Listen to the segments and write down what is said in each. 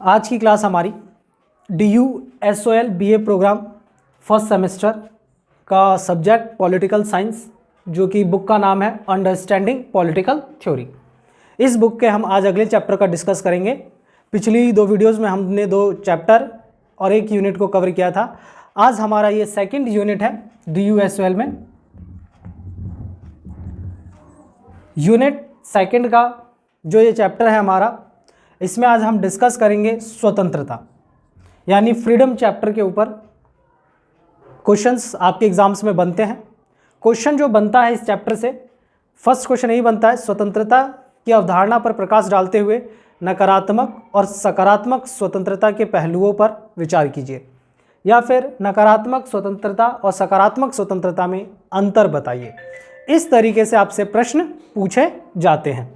आज की क्लास हमारी DU/SOL BA programme first semester का सब्जेक्ट पॉलिटिकल साइंस, जो कि बुक का नाम है अंडरस्टैंडिंग पॉलिटिकल थ्योरी। इस बुक के हम आज अगले चैप्टर का डिस्कस करेंगे। पिछली दो वीडियोस में हमने 2 चैप्टर और 1 यूनिट को कवर किया था। आज हमारा ये सेकंड यूनिट है DU/SOL में। यूनिट सेकंड का जो ये चैप्टर है हमारा, इसमें आज हम डिस्कस करेंगे स्वतंत्रता, यानी फ्रीडम चैप्टर के ऊपर। क्वेश्चंस आपके एग्जाम्स में बनते हैं। क्वेश्चन जो बनता है इस चैप्टर से, फर्स्ट क्वेश्चन यही बनता है, स्वतंत्रता की अवधारणा पर प्रकाश डालते हुए नकारात्मक और सकारात्मक स्वतंत्रता के पहलुओं पर विचार कीजिए, या फिर नकारात्मक स्वतंत्रता और सकारात्मक स्वतंत्रता में अंतर बताइए। इस तरीके से आपसे प्रश्न पूछे जाते हैं।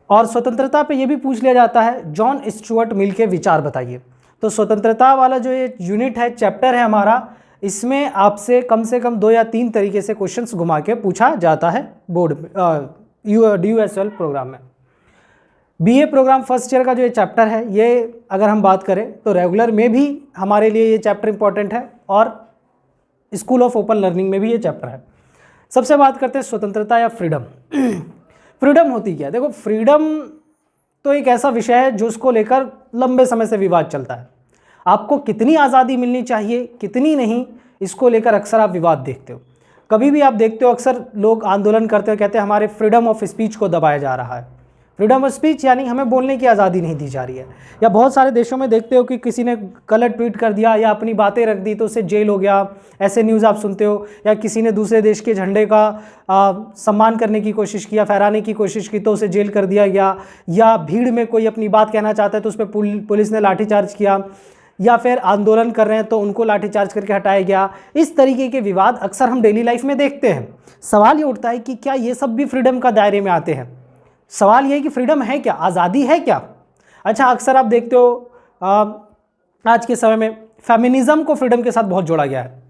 और स्वतंत्रता पे ये भी पूछ लिया जाता है, जॉन स्टुअर्ट मिल के विचार बताइए। तो स्वतंत्रता वाला जो ये यूनिट है, चैप्टर है हमारा, इसमें आपसे कम से कम 2 या 3 तरीके से क्वेश्चंस घुमा के पूछा जाता है बोर्ड DU/SOL प्रोग्राम में। BA प्रोग्राम फर्स्ट ईयर का जो ये चैप्टर है, ये अगर हम बात करें तो रेगुलर में भी हमारे लिए ये चैप्टर इंपॉर्टेंट है और स्कूल ऑफ ओपन लर्निंग में भी ये चैप्टर है। सबसे बात करते हैं स्वतंत्रता या फ्रीडम। फ्रीडम होती क्या है? देखो, फ्रीडम तो एक ऐसा विषय है जो उसको लेकर लंबे समय से विवाद चलता है। आपको कितनी आज़ादी मिलनी चाहिए, कितनी नहीं, इसको लेकर अक्सर आप विवाद देखते हो। कभी भी आप देखते हो अक्सर लोग आंदोलन करते हो, कहते हैं हमारे फ्रीडम ऑफ स्पीच को दबाया जा रहा है। फ्रीडम ऑफ स्पीच यानी हमें बोलने की आज़ादी नहीं दी जा रही है। या बहुत सारे देशों में देखते हो कि किसी ने गलत ट्वीट कर दिया या अपनी बातें रख दी तो उसे जेल हो गया, ऐसे न्यूज़ आप सुनते हो। या किसी ने दूसरे देश के झंडे का सम्मान करने की कोशिश किया, फहराने की कोशिश की तो उसे जेल कर दिया गया। या भीड़ में कोई अपनी बात कहना चाहता है तो उस पर पुलिस ने लाठीचार्ज किया, या फिर आंदोलन कर रहे हैं तो उनको लाठीचार्ज करके हटाया गया। इस तरीके के विवाद अक्सर हम डेली लाइफ में देखते हैं। सवाल ये उठता है कि क्या ये सब भी फ्रीडम का दायरे में आते हैं? सवाल ये है कि फ्रीडम है क्या, आज़ादी है क्या? अच्छा, अक्सर आप देखते हो आज के समय में फेमिनिज्म को फ्रीडम के साथ बहुत जोड़ा गया है।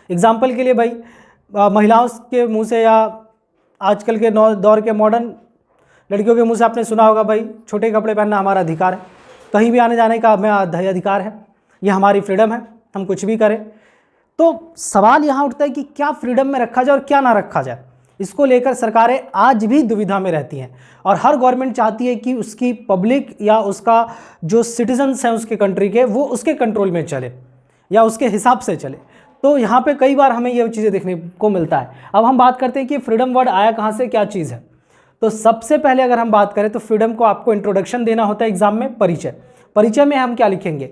एग्जाम्पल के लिए भाई, महिलाओं के मुंह से या आजकल के दौर के मॉडर्न लड़कियों के मुंह से आपने सुना होगा, भाई छोटे कपड़े पहनना हमारा अधिकार है, कहीं भी आने जाने का हमें अधिकार है, ये हमारी फ्रीडम है, हम कुछ भी करें। तो सवाल यहाँ उठता है कि क्या फ्रीडम में रखा जाए और क्या ना रखा जाए। इसको लेकर सरकारें आज भी दुविधा में रहती हैं और हर गवर्नमेंट चाहती है कि उसकी पब्लिक या उसका जो सिटीजन्स हैं उसके कंट्री के, वो उसके कंट्रोल में चले या उसके हिसाब से चले। तो यहाँ पे कई बार हमें ये चीज़ें देखने को मिलता है। अब हम बात करते हैं कि फ्रीडम वर्ड आया कहाँ से, क्या चीज़ है। तो सबसे पहले अगर हम बात करें तो फ्रीडम को आपको इंट्रोडक्शन देना होता है एग्जाम में, परिचय। परिचय में हम क्या लिखेंगे?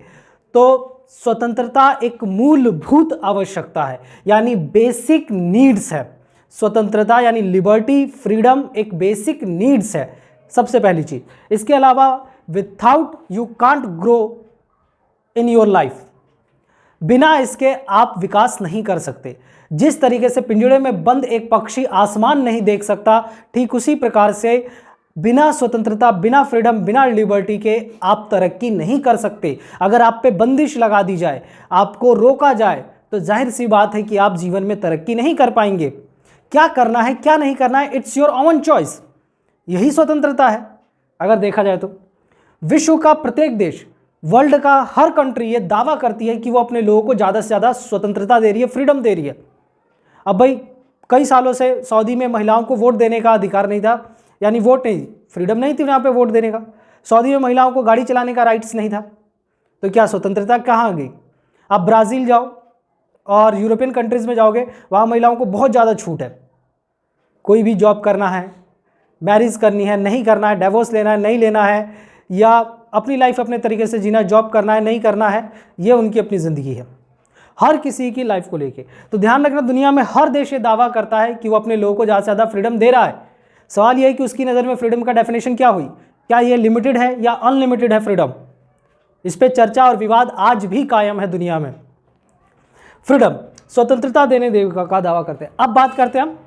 तो स्वतंत्रता एक मूलभूत आवश्यकता है, यानी बेसिक नीड्स है। स्वतंत्रता यानी लिबर्टी, फ्रीडम एक बेसिक नीड्स है, सबसे पहली चीज। इसके अलावा without you can't grow in your life, बिना इसके आप विकास नहीं कर सकते। जिस तरीके से पिंजड़े में बंद एक पक्षी आसमान नहीं देख सकता, ठीक उसी प्रकार से बिना स्वतंत्रता, बिना फ्रीडम, बिना लिबर्टी के आप तरक्की नहीं कर सकते। अगर आप पे बंदिश लगा दी जाए, आपको रोका जाए, तो जाहिर सी बात है कि आप जीवन में तरक्की नहीं कर पाएंगे। क्या करना है, क्या नहीं करना है, इट्स योर ओन चॉइस, यही स्वतंत्रता है अगर देखा जाए तो। विश्व का प्रत्येक देश, वर्ल्ड का हर कंट्री ये दावा करती है कि वो अपने लोगों को ज़्यादा से ज़्यादा स्वतंत्रता दे रही है, फ्रीडम दे रही है। अब भाई कई सालों से सऊदी में महिलाओं को वोट देने का अधिकार नहीं था, यानी वोट नहीं, फ्रीडम नहीं थी वहाँ पे वोट देने का। सऊदी में महिलाओं को गाड़ी चलाने का राइट्स नहीं था, तो क्या स्वतंत्रता कहाँ आ गई? आप ब्राज़ील जाओ और यूरोपियन कंट्रीज़ में जाओगे, वहाँ महिलाओं को बहुत ज़्यादा छूट है। कोई भी जॉब करना है, मैरिज करनी है, नहीं करना है, डिवोर्स लेना है, नहीं लेना है, या अपनी लाइफ अपने तरीके से जीना, जॉब करना है, नहीं करना है, ये उनकी अपनी ज़िंदगी है, हर किसी की लाइफ को लेके। तो ध्यान रखना, दुनिया में हर देश ये दावा करता है कि वो अपने लोगों को ज़्यादा से ज़्यादा फ्रीडम दे रहा है। सवाल ये है कि उसकी नज़र में फ्रीडम का डेफिनेशन क्या हुई, क्या ये लिमिटेड है या अनलिमिटेड है फ्रीडम? इस पर चर्चा और विवाद आज भी कायम है दुनिया में। फ्रीडम, स्वतंत्रता देने का दावा करते हैं। अब बात करते हैं हम,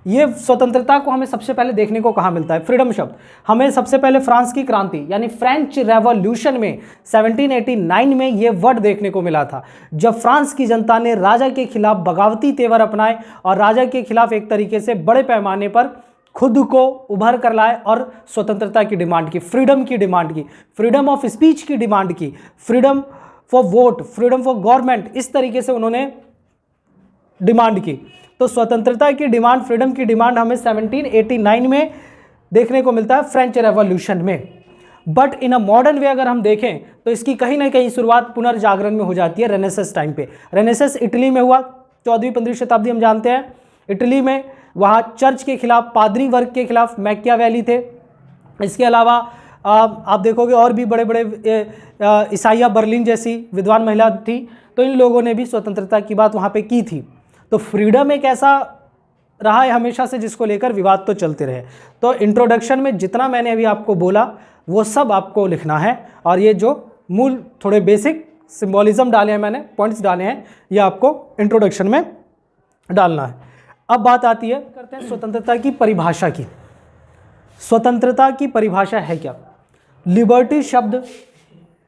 ये स्वतंत्रता को हमें सबसे पहले देखने को कहाँ मिलता है? फ्रीडम शब्द हमें सबसे पहले फ्रांस की क्रांति यानी फ्रेंच रेवोल्यूशन में 1789 में ये वर्ड देखने को मिला था, जब फ्रांस की जनता ने राजा के खिलाफ बगावती तेवर अपनाए और राजा के खिलाफ एक तरीके से बड़े पैमाने पर खुद को उभर कर लाए और स्वतंत्रता की डिमांड की, फ्रीडम की डिमांड की, फ्रीडम ऑफ स्पीच की डिमांड की, freedom for vote, freedom for government, इस तरीके से उन्होंने डिमांड की। तो स्वतंत्रता की डिमांड, फ्रीडम की डिमांड हमें 1789 में देखने को मिलता है फ्रेंच रेवोल्यूशन में। But in a modern way अगर हम देखें तो इसकी कहीं ना कहीं शुरुआत पुनर्जागरण में हो जाती है रेनेसेंस टाइम पे। रेनेसेंस इटली में हुआ 14वीं-15वीं शताब्दी, हम जानते हैं इटली में, वहाँ चर्च के खिलाफ, पादरी वर्ग के खिलाफ मैकियावेली थे। इसके अलावा आप देखोगे और भी बड़े बड़े ईसाइया बर्लिन जैसी विद्वान महिला थी, तो इन लोगों ने भी स्वतंत्रता की बात वहाँ पे की थी। तो फ्रीडम एक ऐसा रहा है हमेशा से जिसको लेकर विवाद तो चलते रहे। तो इंट्रोडक्शन में जितना मैंने अभी आपको बोला वो सब आपको लिखना है, और ये जो मूल थोड़े बेसिक सिंबॉलिज्म डाले हैं मैंने, पॉइंट्स डाले हैं, ये आपको इंट्रोडक्शन में डालना है। अब बात आती है, करते हैं स्वतंत्रता की परिभाषा की। स्वतंत्रता की परिभाषा है क्या? लिबर्टी शब्द,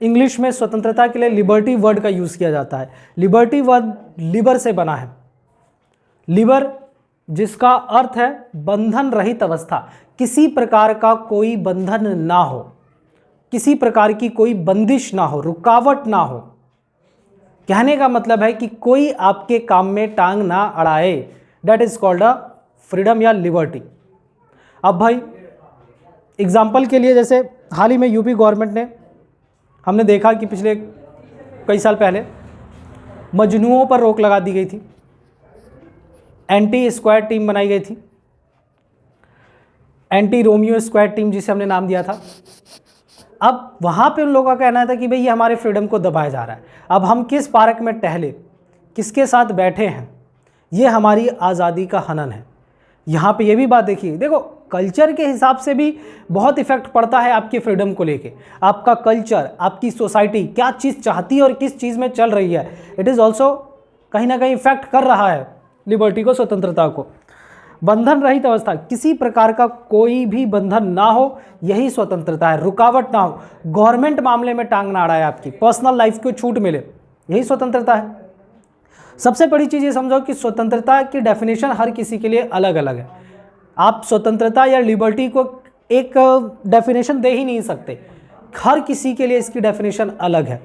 इंग्लिश में स्वतंत्रता के लिए लिबर्टी वर्ड का यूज़ किया जाता है। लिबर्टी वर्ड लिबर से बना है। लिबर जिसका अर्थ है बंधन रहित अवस्था, किसी प्रकार का कोई बंधन ना हो, किसी प्रकार की कोई बंदिश ना हो, रुकावट ना हो। कहने का मतलब है कि कोई आपके काम में टांग ना अड़ाए, that is called a freedom या लिबर्टी। अब भाई एग्जाम्पल के लिए, जैसे हाल ही में यूपी गवर्नमेंट ने, हमने देखा कि पिछले कई साल पहले मजनुओं पर रोक लगा दी गई थी, एंटी स्क्वाड टीम बनाई गई थी, एंटी रोमियो स्क्वाड टीम जिसे हमने नाम दिया था। अब वहाँ पे उन लोगों का कहना था कि भाई ये हमारे फ्रीडम को दबाया जा रहा है, अब हम किस पार्क में टहले, किसके साथ बैठे हैं, ये हमारी आज़ादी का हनन है। यहाँ पे ये भी बात देखिए, देखो कल्चर के हिसाब से भी बहुत इफेक्ट पड़ता है आपकी फ्रीडम को लेके। आपका कल्चर, आपकी सोसाइटी क्या चीज़ चाहती है और किस चीज़ में चल रही है, इट इज़ ऑल्सो कहीं ना कहीं इफेक्ट कर रहा है लिबर्टी को, स्वतंत्रता को। बंधन रहित अवस्था, किसी प्रकार का कोई भी बंधन ना हो, यही स्वतंत्रता है। रुकावट ना हो, गवर्नमेंट मामले में टांग ना अड़ाए, आपकी पर्सनल लाइफ को छूट मिले, यही स्वतंत्रता है। सबसे बड़ी चीज़ ये समझो कि स्वतंत्रता की डेफिनेशन हर किसी के लिए अलग अलग है। आप स्वतंत्रता या लिबर्टी को एक डेफिनेशन दे ही नहीं सकते, हर किसी के लिए इसकी डेफिनेशन अलग है।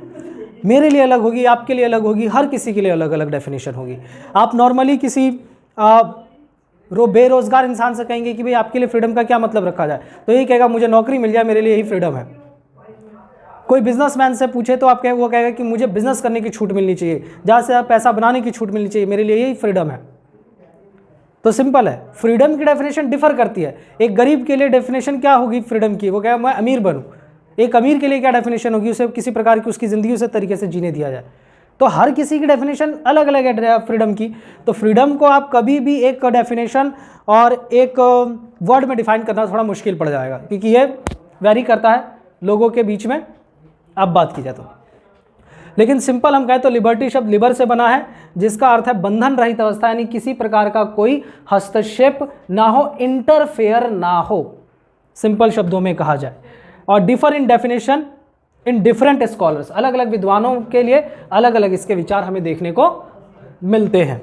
मेरे लिए अलग होगी, आपके लिए अलग होगी, हर किसी के लिए अलग अलग डेफिनेशन होगी। आप नॉर्मली किसी बेरोजगार इंसान से कहेंगे कि भाई आपके लिए फ्रीडम का क्या मतलब रखा जाए, तो यही कहेगा मुझे नौकरी मिल जाए, मेरे लिए यही फ्रीडम है। कोई बिजनेसमैन से पूछे तो आप वो कहेगा कि मुझे बिजनेस करने की छूट मिलनी चाहिए, जहाँ से आप पैसा बनाने की छूट मिलनी चाहिए, मेरे लिए यही फ्रीडम है। तो सिंपल है, फ्रीडम की डेफिनेशन डिफर करती है। एक गरीब के लिए डेफिनेशन क्या होगी फ्रीडम की, वो कहेगा मैं अमीर बनूँ। एक अमीर के लिए क्या डेफिनेशन होगी, उसे किसी प्रकार की उसकी ज़िंदगी उसे तरीके से जीने दिया जाए। तो हर किसी की डेफिनेशन अलग अलग है फ्रीडम की। तो फ्रीडम को आप कभी भी एक डेफिनेशन और एक वर्ड में डिफाइन करना थोड़ा मुश्किल पड़ जाएगा, क्योंकि ये वेरी करता है लोगों के बीच में, अब बात की जाए तो। लेकिन सिंपल हम कहें तो लिबर्टी शब्द लिबर से बना है, जिसका अर्थ है बंधन रहित अवस्था, यानी किसी प्रकार का कोई हस्तक्षेप ना हो, इंटरफेयर ना हो, सिंपल शब्दों में कहा जाए। और differ in definition in different scholars, अलग अलग विद्वानों के लिए अलग अलग इसके विचार हमें देखने को मिलते हैं।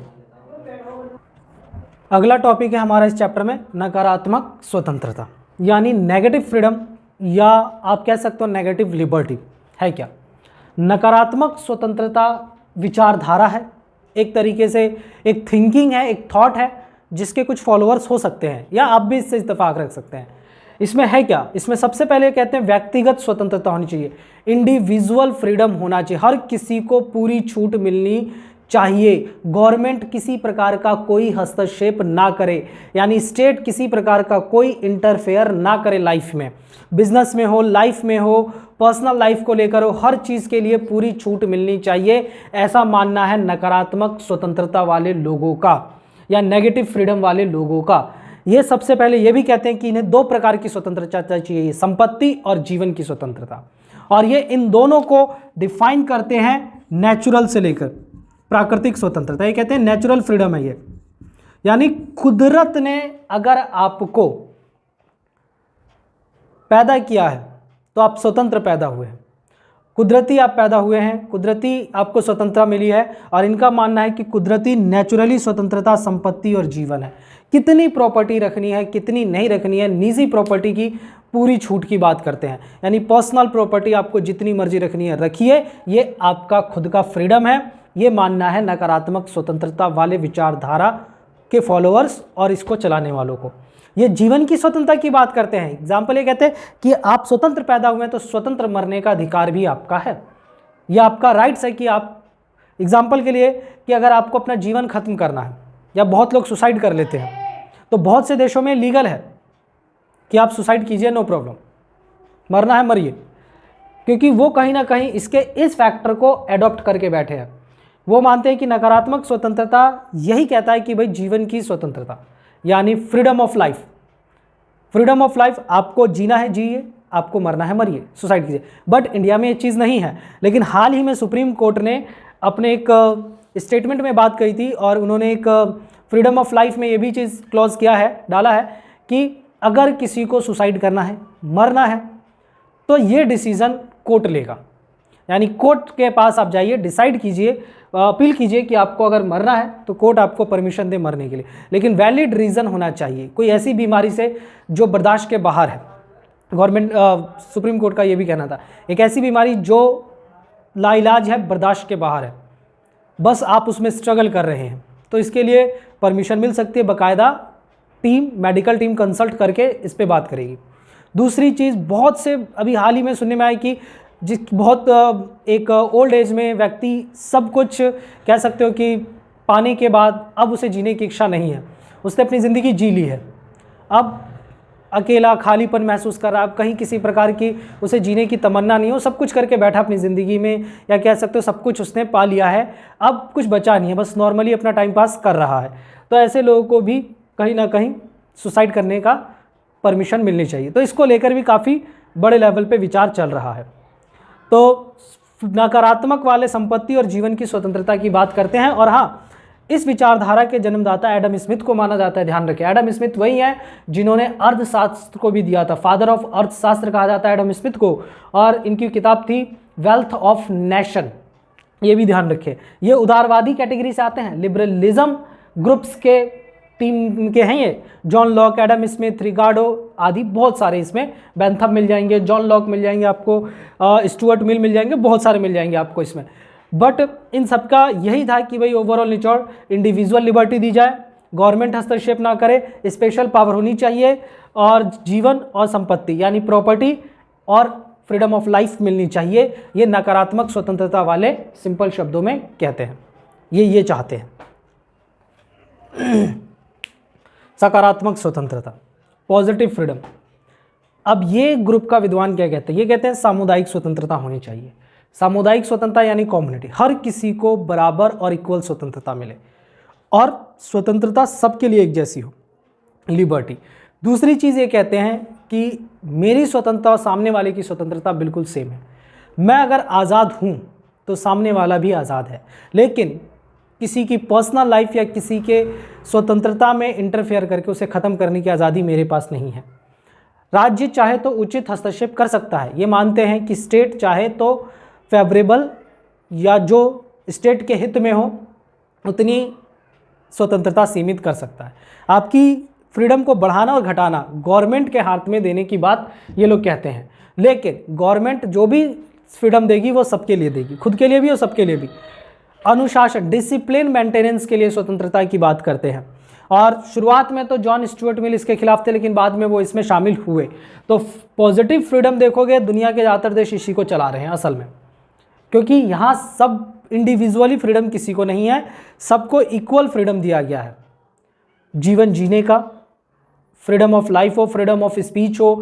अगला टॉपिक है हमारा इस चैप्टर में नकारात्मक स्वतंत्रता, यानी नेगेटिव फ्रीडम, या आप कह सकते हो नेगेटिव लिबर्टी है क्या। नकारात्मक स्वतंत्रता विचारधारा है, एक तरीके से एक थिंकिंग है, एक थॉट है, जिसके कुछ फॉलोअर्स हो सकते हैं या आप भी इससे इत्तेफाक रख सकते हैं। इसमें है क्या, इसमें सबसे पहले कहते हैं व्यक्तिगत स्वतंत्रता होनी चाहिए, इंडिविजुअल फ्रीडम होना चाहिए, हर किसी को पूरी छूट मिलनी चाहिए, गवर्नमेंट किसी प्रकार का कोई हस्तक्षेप ना करे, यानी स्टेट किसी प्रकार का कोई इंटरफेयर ना करे लाइफ में, बिजनेस में हो, लाइफ में हो, पर्सनल लाइफ को लेकर हो, हर चीज़ के लिए पूरी छूट मिलनी चाहिए, ऐसा मानना है नकारात्मक स्वतंत्रता वाले लोगों का या नेगेटिव फ्रीडम वाले लोगों का। ये सबसे पहले ये भी कहते हैं कि इन्हें दो प्रकार की स्वतंत्रता चाहिए, संपत्ति और जीवन की स्वतंत्रता, और ये इन दोनों को डिफाइन करते हैं नेचुरल से लेकर प्राकृतिक स्वतंत्रता। ये कहते हैं नेचुरल फ्रीडम है ये, यानी कुदरत ने अगर आपको पैदा किया है तो आप स्वतंत्र पैदा हुए हैं। कुदरती आप पैदा हुए हैं, कुदरती आपको स्वतंत्रता मिली है, और इनका मानना है कि कुदरती नेचुरली स्वतंत्रता संपत्ति और जीवन है। कितनी प्रॉपर्टी रखनी है, कितनी नहीं रखनी है, निजी प्रॉपर्टी की पूरी छूट की बात करते हैं। यानी पर्सनल प्रॉपर्टी आपको जितनी मर्जी रखनी है रखिए, ये आपका खुद का फ्रीडम है। ये मानना है नकारात्मक स्वतंत्रता वाले विचारधारा के फॉलोअर्स और इसको चलाने वालों को। ये जीवन की स्वतंत्रता की बात करते हैं। एग्जाम्पल ये कहते हैं कि आप स्वतंत्र पैदा हुए हैं तो स्वतंत्र मरने का अधिकार भी आपका है। यह आपका राइट्स है कि आप, एग्जाम्पल के लिए, कि अगर आपको अपना जीवन खत्म करना है, या बहुत लोग सुसाइड कर लेते हैं, तो बहुत से देशों में लीगल है कि आप सुसाइड कीजिए, नो प्रॉब्लम, मरना है मरिए, क्योंकि वो कहीं ना कहीं इसके इस फैक्टर को एडॉप्ट करके बैठे हैं। वो मानते हैं कि नकारात्मक स्वतंत्रता यही कहता है कि भाई जीवन की स्वतंत्रता यानी freedom of life, freedom of life, आपको जीना है जीए, आपको मरना है मरिए, सुसाइड कीजिए। बट इंडिया में ये चीज़ नहीं है। लेकिन हाल ही में सुप्रीम कोर्ट ने अपने एक स्टेटमेंट में बात कही थी, और उन्होंने एक फ्रीडम ऑफ लाइफ में ये भी चीज़ क्लॉज किया है, डाला है कि अगर किसी को सुसाइड करना है, मरना है, तो ये डिसीज़न कोर्ट लेगा। यानी कोर्ट के पास आप जाइए, डिसाइड कीजिए, अपील कीजिए कि आपको अगर मरना है तो कोर्ट आपको परमिशन दे मरने के लिए, लेकिन वैलिड रीज़न होना चाहिए, कोई ऐसी बीमारी से जो बर्दाश्त के बाहर है। गवर्नमेंट, सुप्रीम कोर्ट का ये भी कहना था, एक ऐसी बीमारी जो लाइलाज है, बर्दाश्त के बाहर है, बस आप उसमें स्ट्रगल कर रहे हैं, तो इसके लिए परमिशन मिल सकती है। बाकायदा टीम, मेडिकल टीम कंसल्ट करके इस पर बात करेगी। दूसरी चीज़, बहुत से अभी हाल ही में सुनने में आया कि बहुत एक ओल्ड एज में व्यक्ति सब कुछ कह सकते हो कि पाने के बाद अब उसे जीने की इच्छा नहीं है, उसने अपनी ज़िंदगी जी ली है, अब अकेला खालीपन महसूस कर रहा है, अब कहीं किसी प्रकार की उसे जीने की तमन्ना नहीं हो, सब कुछ करके बैठा अपनी ज़िंदगी में, या कह सकते हो सब कुछ उसने पा लिया है, अब कुछ बचा नहीं है, बस नॉर्मली अपना टाइम पास कर रहा है। तो ऐसे लोगों को भी कहीं ना कहीं सुसाइड करने का परमिशन मिलनी चाहिए। तो इसको लेकर भी काफ़ी बड़े लेवल पे विचार चल रहा है। तो नकारात्मक वाले संपत्ति और जीवन की स्वतंत्रता की बात करते हैं। और हाँ, इस विचारधारा के जन्मदाता एडम स्मिथ को माना जाता है। ध्यान रखें, एडम स्मिथ वही है जिन्होंने अर्थशास्त्र को भी दिया था, फादर ऑफ अर्थशास्त्र कहा जाता है एडम स्मिथ को, और इनकी किताब थी वेल्थ ऑफ नेशन। ये भी ध्यान रखें, ये उदारवादी कैटेगरी से आते हैं, लिबरलिज्म ग्रुप्स के टीम के हैं ये। जॉन लॉक, एडम स्मिथ, रिगार्डो आदि बहुत सारे इसमें, बेंथम मिल जाएंगे, जॉन लॉक मिल जाएंगे आपको, स्टुअर्ट मिल जाएंगे, बहुत सारे मिल जाएंगे आपको इसमें। बट इन सबका यही था कि भाई ओवरऑल निचोड़, इंडिविजुअल लिबर्टी दी जाए, गवर्नमेंट हस्तक्षेप ना करे, स्पेशल पावर होनी चाहिए, और जीवन और संपत्ति यानी प्रॉपर्टी और फ्रीडम ऑफ लाइफ मिलनी चाहिए। ये नकारात्मक स्वतंत्रता वाले सिंपल शब्दों में कहते हैं, ये चाहते हैं। सकारात्मक स्वतंत्रता, पॉजिटिव फ्रीडम। अब ये ग्रुप का विद्वान क्या कहते हैं? ये कहते हैं सामुदायिक स्वतंत्रता होनी चाहिए। सामुदायिक स्वतंत्रता यानी कम्युनिटी, हर किसी को बराबर और इक्वल स्वतंत्रता मिले, और स्वतंत्रता सबके लिए एक जैसी हो, लिबर्टी। दूसरी चीज़ ये कहते हैं कि मेरी स्वतंत्रता और सामने वाले की स्वतंत्रता बिल्कुल सेम है। मैं अगर आज़ाद हूँ तो सामने वाला भी आज़ाद है, लेकिन किसी की पर्सनल लाइफ या किसी के स्वतंत्रता में इंटरफेयर करके उसे ख़त्म करने की आज़ादी मेरे पास नहीं है। राज्य चाहे तो उचित हस्तक्षेप कर सकता है, ये मानते हैं कि स्टेट चाहे तो फेवरेबल या जो स्टेट के हित में हो उतनी स्वतंत्रता सीमित कर सकता है। आपकी फ्रीडम को बढ़ाना और घटाना गवर्नमेंट के हाथ में देने की बात ये लोग कहते हैं, लेकिन गवर्नमेंट जो भी फ्रीडम देगी वो सबके लिए देगी, खुद के लिए भी और सबके लिए भी। अनुशासन, डिसिप्लिन मेंटेनेंस के लिए स्वतंत्रता की बात करते हैं। और शुरुआत में तो जॉन स्टुअर्ट मिल इसके खिलाफ थे, लेकिन बाद में वो इसमें शामिल हुए। तो पॉजिटिव फ्रीडम देखोगे, दुनिया के ज़्यादातर देश इसी को चला रहे हैं असल में, क्योंकि यहाँ सब इंडिविजुअली फ्रीडम किसी को नहीं है, सबको इक्वल फ्रीडम दिया गया है। जीवन जीने का, फ्रीडम ऑफ लाइफ हो, फ्रीडम ऑफ स्पीच हो,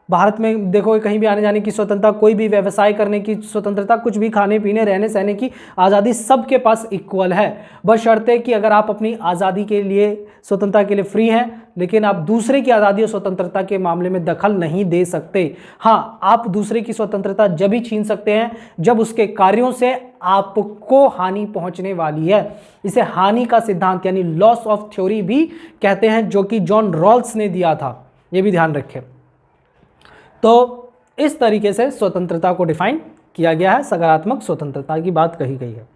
भारत में देखो कहीं भी आने जाने की स्वतंत्रता, कोई भी व्यवसाय करने की स्वतंत्रता, कुछ भी खाने पीने रहने सहने की आज़ादी सबके पास इक्वल है। बशर्ते कि अगर आप अपनी आज़ादी के लिए, स्वतंत्रता के लिए फ्री हैं, लेकिन आप दूसरे की आज़ादी और स्वतंत्रता के मामले में दखल नहीं दे सकते। हाँ, आप दूसरे की स्वतंत्रता जब ही छीन सकते हैं जब उसके कार्यों से आपको हानि पहुंचने वाली है। इसे हानि का सिद्धांत यानी लॉस ऑफ थ्योरी भी कहते हैं, जो कि जॉन रॉल्स ने दिया था, ये भी ध्यान रखें। तो इस तरीके से स्वतंत्रता को डिफाइन किया गया है, सकारात्मक स्वतंत्रता की बात कही गई है।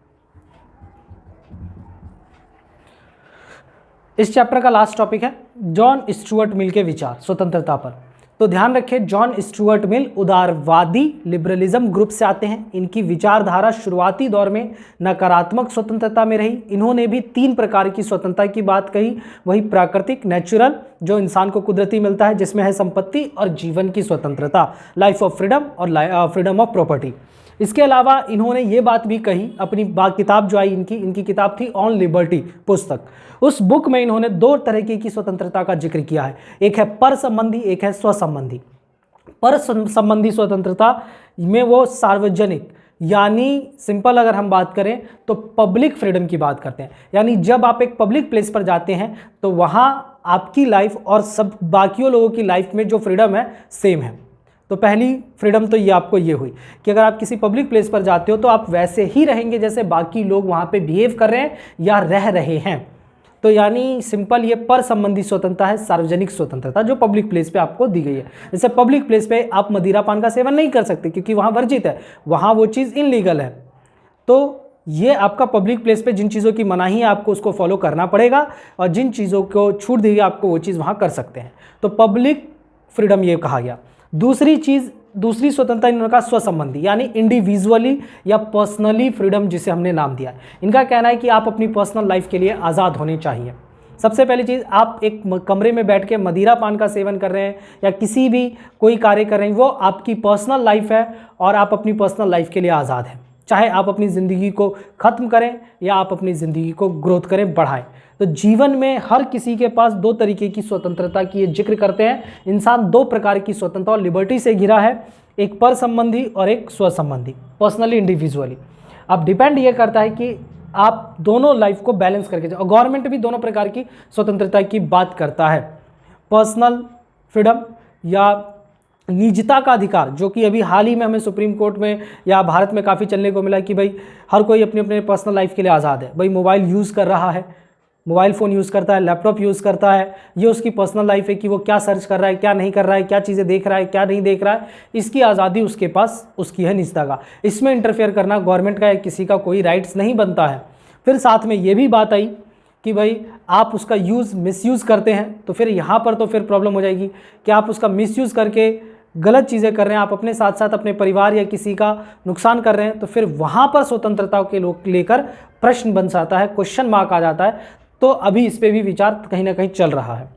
इस चैप्टर का लास्ट टॉपिक है जॉन स्टुअर्ट मिल के विचार स्वतंत्रता पर। तो ध्यान रखिए, जॉन स्टुअर्ट मिल उदारवादी लिबरलिज्म ग्रुप से आते हैं। इनकी विचारधारा शुरुआती दौर में नकारात्मक स्वतंत्रता में रही। इन्होंने भी 3 प्रकार की स्वतंत्रता की बात कही, वही प्राकृतिक नेचुरल जो इंसान को कुदरती मिलता है, जिसमें है संपत्ति और जीवन की स्वतंत्रता, लाइफ ऑफ फ्रीडम और फ्रीडम ऑफ प्रॉपर्टी। इसके अलावा इन्होंने ये बात भी कही, अपनी किताब जो आई इनकी किताब थी ऑन लिबर्टी पुस्तक, उस बुक में इन्होंने 2 तरह की स्वतंत्रता का जिक्र किया है, एक है पर संबंधी, एक है स्वसंबंधी। पर संबंधी स्वतंत्रता में वो सार्वजनिक, यानी सिंपल अगर हम बात करें तो पब्लिक फ्रीडम की बात करते हैं। यानी जब आप एक पब्लिक प्लेस पर जाते हैं तो वहाँ आपकी लाइफ और सब बाकियों लोगों की लाइफ में जो फ्रीडम है सेम है। तो पहली फ्रीडम तो ये आपको ये हुई कि अगर आप किसी पब्लिक प्लेस पर जाते हो तो आप वैसे ही रहेंगे जैसे बाकी लोग वहाँ पे बिहेव कर रहे हैं या रह रहे हैं। तो यानी सिंपल ये पर संबंधी स्वतंत्रता है, सार्वजनिक स्वतंत्रता जो पब्लिक प्लेस पे आपको दी गई है। जैसे पब्लिक प्लेस पे आप मदिरा पान का सेवन नहीं कर सकते क्योंकि वहाँ वर्जित है, वहाँ वो चीज़ इनलीगल है। तो ये आपका पब्लिक प्लेस पे जिन चीज़ों की मनाही है आपको उसको फॉलो करना पड़ेगा, और जिन चीज़ों को छूट दी गई आपको वो चीज़ वहाँ कर सकते हैं। तो पब्लिक फ्रीडम ये कहा गया। दूसरी स्वतंत्रता इन्होंने कहा स्वसंबंधी, यानी इंडिविजुअली या पर्सनली फ्रीडम जिसे हमने नाम दिया है। इनका कहना है कि आप अपनी पर्सनल लाइफ के लिए आज़ाद होने चाहिए। सबसे पहली चीज़, आप एक कमरे में बैठ के मदिरा पान का सेवन कर रहे हैं या किसी भी कोई कार्य कर रहे हैं, वो आपकी पर्सनल लाइफ है और आप अपनी पर्सनल लाइफ के लिए आज़ाद हैं। चाहे आप अपनी ज़िंदगी को ख़त्म करें या आप अपनी ज़िंदगी को ग्रोथ करें, बढ़ाएं। तो जीवन में हर किसी के पास 2 तरीके की स्वतंत्रता की ये जिक्र करते हैं। इंसान 2 प्रकार की स्वतंत्रता और लिबर्टी से घिरा है, एक पर संबंधी और एक स्व संबंधी, पर्सनली इंडिविजुअली। अब डिपेंड ये करता है कि आप दोनों लाइफ को बैलेंस करके जाओ। गवर्नमेंट भी दोनों प्रकार की स्वतंत्रता की बात करता है, पर्सनल फ्रीडम या निजता का अधिकार, जो कि अभी हाल ही में हमें सुप्रीम कोर्ट में या भारत में काफ़ी चलने को मिला कि भाई हर कोई अपने अपने पर्सनल लाइफ के लिए आज़ाद है। भाई मोबाइल यूज़ कर रहा है, मोबाइल फ़ोन यूज़ करता है, लैपटॉप यूज़ करता है, ये उसकी पर्सनल लाइफ है कि वो क्या सर्च कर रहा है, क्या नहीं कर रहा है, क्या चीज़ें देख रहा है, क्या नहीं देख रहा है, इसकी आज़ादी उसके पास, उसकी है निजता का। इसमें इंटरफेयर करना गवर्नमेंट का या किसी का कोई राइट्स नहीं बनता है। फिर साथ में ये भी बात आई कि भाई आप उसका मिसयूज़ करते हैं, तो फिर यहाँ पर तो फिर प्रॉब्लम हो जाएगी कि आप उसका मिसयूज़ करके गलत चीज़ें कर रहे हैं, आप अपने साथ साथ अपने परिवार या किसी का नुकसान कर रहे हैं, तो फिर वहाँ पर स्वतंत्रता के लेकर प्रश्न बन जाता है, क्वेश्चन मार्क आ जाता है। तो अभी इस पर भी विचार कहीं ना कहीं चल रहा है।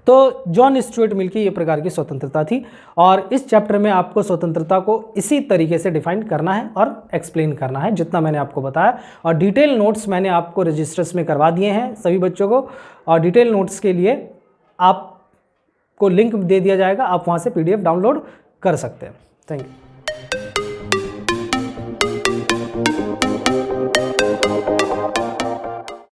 तो जॉन स्टुअर्ट मिल की ये प्रकार की स्वतंत्रता थी, और इस चैप्टर में आपको स्वतंत्रता को इसी तरीके से डिफाइन करना है और एक्सप्लेन करना है जितना मैंने आपको बताया। और डिटेल नोट्स मैंने आपको रजिस्टर्स में करवा दिए हैं सभी बच्चों को, और डिटेल नोट्स के लिए आपको लिंक दे दिया जाएगा, आप वहाँ से PDF डाउनलोड कर सकते हैं। Thank you.